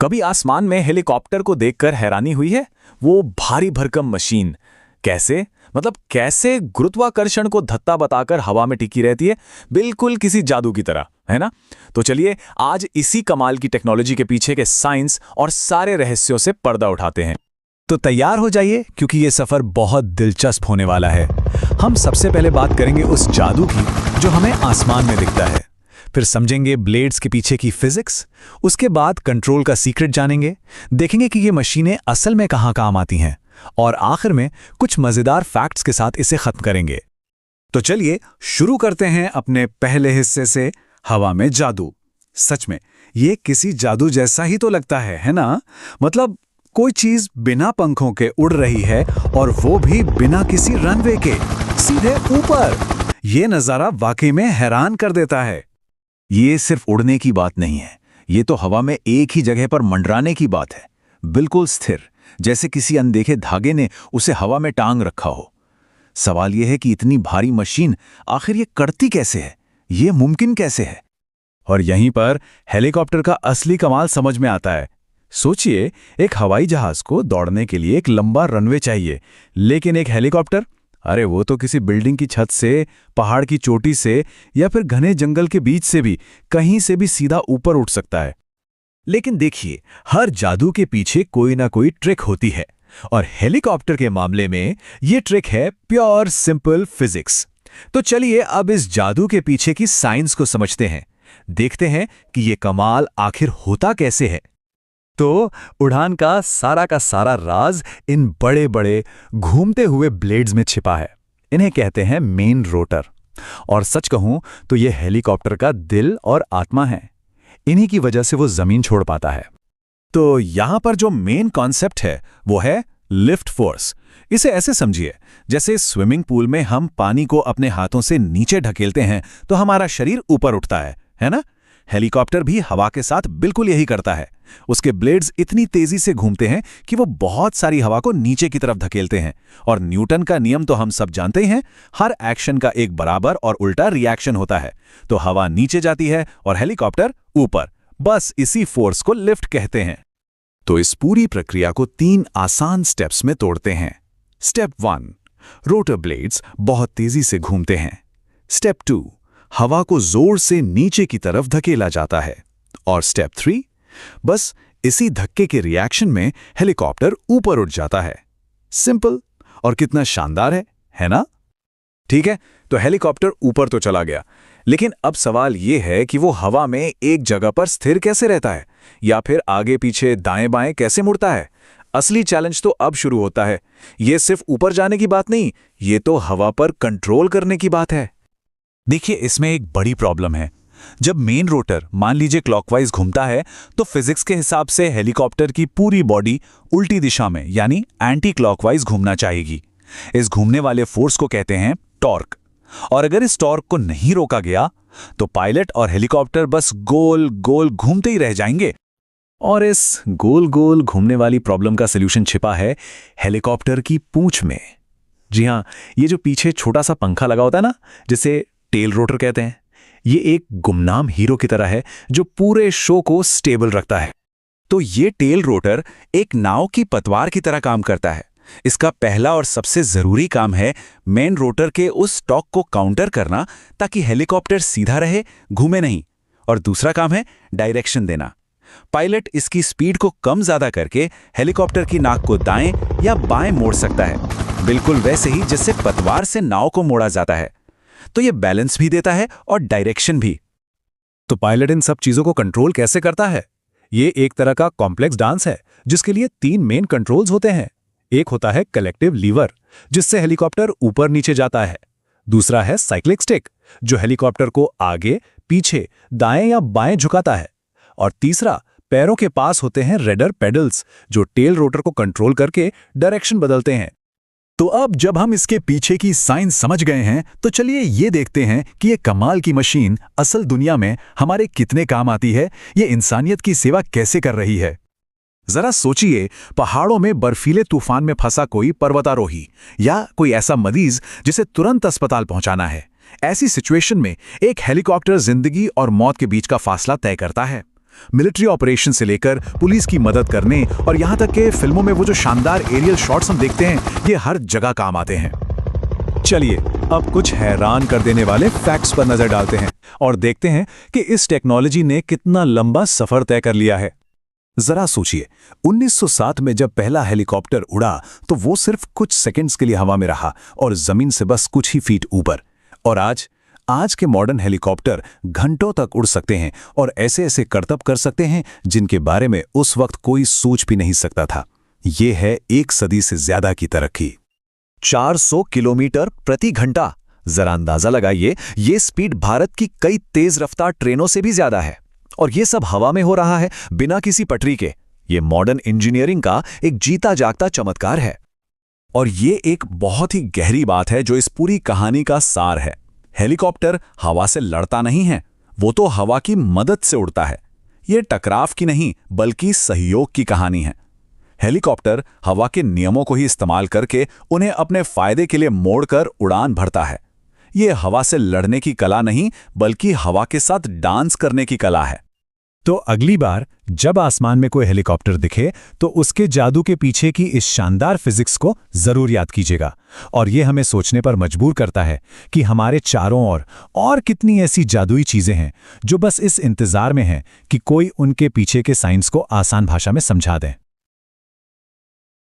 कभी आसमान में हेलीकॉप्टर को देखकर हैरानी हुई है? वो भारी भरकम मशीन कैसे, मतलब कैसे गुरुत्वाकर्षण को धत्ता बताकर हवा में टिकी रहती है, बिल्कुल किसी जादू की तरह, है ना? तो चलिए आज इसी कमाल की टेक्नोलॉजी के पीछे के साइंस और सारे रहस्यों से पर्दा उठाते हैं। तो तैयार हो जाइए क्योंकि ये सफर बहुत दिलचस्प होने वाला है। हम सबसे पहले बात करेंगे उस जादू की जो हमें आसमान में दिखता है, फिर समझेंगे ब्लेड्स के पीछे की फिजिक्स, उसके बाद कंट्रोल का सीक्रेट जानेंगे, देखेंगे कि ये मशीनें असल में कहाँ काम आती हैं, और आखिर में कुछ मजेदार फैक्ट्स के साथ इसे खत्म करेंगे। तो चलिए शुरू करते हैं अपने पहले हिस्से से, हवा में जादू। सच में ये किसी जादू जैसा ही तो लगता है ना? मतलब कोई चीज बिना पंखों के उड़ रही है और वो भी बिना किसी रनवे के, सीधे ऊपर। ये नजारा वाकई में हैरान कर देता है। ये सिर्फ उड़ने की बात नहीं है, ये तो हवा में एक ही जगह पर मंडराने की बात है, बिल्कुल स्थिर, जैसे किसी अनदेखे धागे ने उसे हवा में टांग रखा हो। सवाल यह है कि इतनी भारी मशीन आखिर ये करती कैसे है, ये मुमकिन कैसे है? और यहीं पर हेलीकॉप्टर का असली कमाल समझ में आता है। सोचिए, एक हवाई जहाज को दौड़ने के लिए एक लंबा रनवे चाहिए, लेकिन एक हेलीकॉप्टर, अरे वो तो किसी बिल्डिंग की छत से, पहाड़ की चोटी से या फिर घने जंगल के बीच से भी, कहीं से भी सीधा ऊपर उठ सकता है। लेकिन देखिए, हर जादू के पीछे कोई ना कोई ट्रिक होती है, और हेलीकॉप्टर के मामले में ये ट्रिक है प्योर सिंपल फिजिक्स। तो चलिए अब इस जादू के पीछे की साइंस को समझते हैं, देखते हैं कि ये कमाल आखिर होता कैसे है। तो उड़ान का सारा राज इन बड़े बड़े घूमते हुए ब्लेड्स में छिपा है। इन्हें कहते हैं मेन रोटर, और सच कहूं तो ये हेलीकॉप्टर का दिल और आत्मा है। इन्हीं की वजह से वो जमीन छोड़ पाता है। तो यहां पर जो मेन कॉन्सेप्ट है वो है लिफ्ट फोर्स। इसे ऐसे समझिए, जैसे स्विमिंग पूल में हम पानी को अपने हाथों से नीचे ढकेलते हैं तो हमारा शरीर ऊपर उठता है ना? हेलीकॉप्टर भी हवा के साथ बिल्कुल यही करता है। उसके ब्लेड्स इतनी तेजी से घूमते हैं कि वो बहुत सारी हवा को नीचे की तरफ धकेलते हैं, और न्यूटन का नियम तो हम सब जानते ही हैं, हर एक्शन का एक बराबर और उल्टा रिएक्शन होता है। तो हवा नीचे जाती है और हेलीकॉप्टर ऊपर, बस इसी फोर्स को लिफ्ट कहते हैं। तो इस पूरी प्रक्रिया को 3 आसान स्टेप्स में तोड़ते हैं। स्टेप 1, रोटर ब्लेड्स बहुत तेजी से घूमते हैं। स्टेप 2, हवा को जोर से नीचे की तरफ धकेला जाता है। और स्टेप 3, बस इसी धक्के के रिएक्शन में हेलीकॉप्टर ऊपर उठ जाता है। सिंपल, और कितना शानदार है ना? ठीक है, तो हेलीकॉप्टर ऊपर तो चला गया, लेकिन अब सवाल यह है कि वो हवा में एक जगह पर स्थिर कैसे रहता है, या फिर आगे पीछे दाएं बाएं कैसे मुड़ता है? असली चैलेंज तो अब शुरू होता है। ये सिर्फ ऊपर जाने की बात नहीं, ये तो हवा पर कंट्रोल करने की बात है। देखिए, इसमें एक बड़ी प्रॉब्लम है। जब मेन रोटर मान लीजिए क्लॉकवाइज घूमता है, तो फिजिक्स के हिसाब से हेलीकॉप्टर की पूरी बॉडी उल्टी दिशा में यानी एंटी क्लॉकवाइज घूमना चाहेगी। इस घूमने वाले फोर्स को कहते हैं टॉर्क, और अगर इस टॉर्क को नहीं रोका गया तो पायलट और हेलीकॉप्टर बस गोल गोल घूमते ही रह जाएंगे। और इस गोल गोल घूमने वाली प्रॉब्लम का सलूशन छिपा है हेलीकॉप्टर की पूंछ में। जी हां, ये जो पीछे छोटा सा पंखा लगा होता है ना, जिसे टेल रोटर कहते हैं, ये एक गुमनाम हीरो की तरह है जो पूरे शो को स्टेबल रखता है। तो ये टेल रोटर एक नाव की पतवार की तरह काम करता है। इसका पहला और सबसे जरूरी काम है मेन रोटर के उस टॉर्क को काउंटर करना, ताकि हेलीकॉप्टर सीधा रहे, घूमे नहीं। और दूसरा काम है डायरेक्शन देना। पायलट इसकी स्पीड को कम ज्यादा करके हेलीकॉप्टर की नाक को दाएं या बाएं मोड़ सकता है, बिल्कुल वैसे ही जैसे पतवार से नाव को मोड़ा जाता है। तो ये बैलेंस भी देता है और डायरेक्शन भी। तो पायलट इन सब चीजों को कंट्रोल कैसे करता है? ये एक तरह का कॉम्प्लेक्स डांस है, जिसके लिए 3 मेन कंट्रोल्स होते हैं। एक होता है कलेक्टिव लीवर, जिससे हेलीकॉप्टर ऊपर नीचे जाता है। दूसरा है साइक्लिक स्टिक, जो हेलीकॉप्टर को आगे पीछे दाएं या बाएं झुकाता है। और तीसरा, पैरों के पास होते हैं रेडर पेडल्स, जो टेल रोटर को कंट्रोल करके डायरेक्शन बदलते हैं। तो अब जब हम इसके पीछे की साइंस समझ गए हैं, तो चलिए ये देखते हैं कि ये कमाल की मशीन असल दुनिया में हमारे कितने काम आती है, ये इंसानियत की सेवा कैसे कर रही है। जरा सोचिए, पहाड़ों में बर्फीले तूफान में फंसा कोई पर्वतारोही या कोई ऐसा मरीज जिसे तुरंत अस्पताल पहुंचाना है। ऐसी सिचुएशन में एक हेलीकॉप्टर जिंदगी और मौत के बीच का फासला तय करता है। मिलिट्री ऑपरेशन से लेकर पुलिस की मदद करने और यहाँ तक कि फिल्मों में वो जो शानदार एरियल शॉट्स हम देखते हैं, ये हर जगह काम आते हैं। चलिए अब कुछ हैरान कर देने वाले फैक्ट्स पर नजर डालते हैं और देखते हैं कि इस टेक्नोलॉजी ने कितना लंबा सफर तय कर लिया है। जरा सोचिए, 1907 में जब पहला हेलीकॉप्टर उड़ा तो वो सिर्फ कुछ सेकंड्स के लिए हवा में रहा और जमीन से बस कुछ ही फीट ऊपर। और आज के मॉडर्न हेलीकॉप्टर घंटों तक उड़ सकते हैं और ऐसे ऐसे करतब कर सकते हैं जिनके बारे में उस वक्त कोई सोच भी नहीं सकता था। ये है एक सदी से ज्यादा की तरक्की। 400 किलोमीटर प्रति घंटा, जरा अंदाजा लगाइए, ये स्पीड भारत की कई तेज रफ्तार ट्रेनों से भी ज्यादा है। और ये सब हवा में हो रहा है, बिना किसी पटरी के। ये मॉडर्न इंजीनियरिंग का एक जीता जागता चमत्कार है। और ये एक बहुत ही गहरी बात है जो इस पूरी कहानी का सार है। हेलीकॉप्टर हवा से लड़ता नहीं है, वो तो हवा की मदद से उड़ता है। ये टकराव की नहीं बल्कि सहयोग की कहानी है। हेलीकॉप्टर हवा के नियमों को ही इस्तेमाल करके उन्हें अपने फायदे के लिए मोड़कर उड़ान भरता है। ये हवा से लड़ने की कला नहीं बल्कि हवा के साथ डांस करने की कला है। तो अगली बार जब आसमान में कोई हेलीकॉप्टर दिखे तो उसके जादू के पीछे की इस शानदार फिजिक्स को जरूर याद कीजिएगा। और ये हमें सोचने पर मजबूर करता है कि हमारे चारों ओर और कितनी ऐसी जादुई चीजें हैं जो बस इस इंतजार में हैं कि कोई उनके पीछे के साइंस को आसान भाषा में समझा दें।